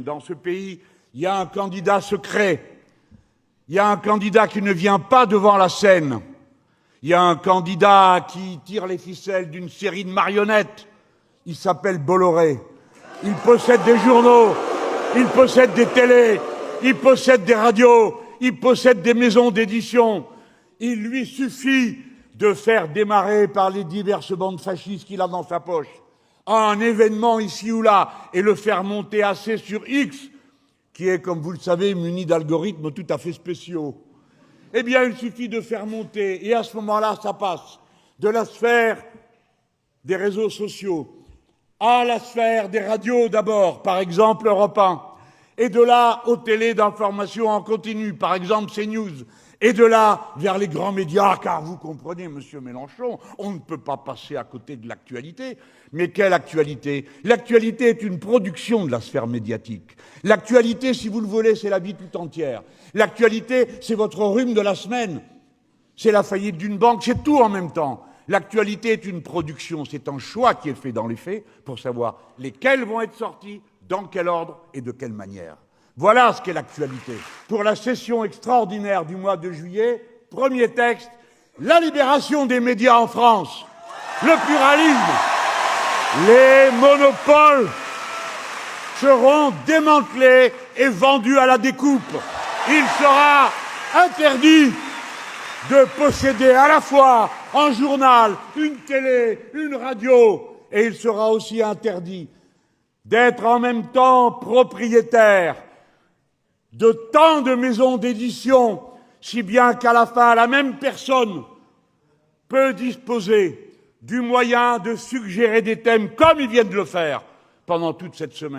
Dans ce pays, il y a un candidat secret. Il y a un candidat qui ne vient pas devant la scène. Il y a un candidat qui tire les ficelles d'une série de marionnettes. Il s'appelle Bolloré. Il possède des journaux, il possède des télés, il possède des radios, il possède des maisons d'édition. Il lui suffit de faire démarrer par les diverses bandes fascistes qu'il a dans sa poche un événement ici ou là et le faire monter assez sur X, qui est, comme vous le savez, muni d'algorithmes tout à fait spéciaux. Eh bien, il suffit de faire monter, et à ce moment-là, ça passe de la sphère des réseaux sociaux à la sphère des radios d'abord, par exemple Europe 1, et de là aux télés d'information en continu, par exemple CNews, et de là vers les grands médias, car vous comprenez, monsieur Mélenchon, on ne peut pas passer à côté de l'actualité. Mais quelle actualité? L'actualité est une production de la sphère médiatique. L'actualité, si vous le voulez, c'est la vie tout entière. L'actualité, c'est votre rhume de la semaine. C'est la faillite d'une banque, c'est tout en même temps. L'actualité est une production, c'est un choix qui est fait dans les faits pour savoir lesquels vont être sortis, dans quel ordre et de quelle manière. Voilà ce qu'est l'actualité. Pour la session extraordinaire du mois de juillet, premier texte, la libération des médias en France, le pluralisme, les monopoles seront démantelés et vendus à la découpe. Il sera interdit de posséder à la fois un journal, une télé, une radio, et il sera aussi interdit d'être en même temps propriétaire de tant de maisons d'édition, si bien qu'à la fin, la même personne peut disposer du moyen de suggérer des thèmes comme ils viennent de le faire pendant toute cette semaine.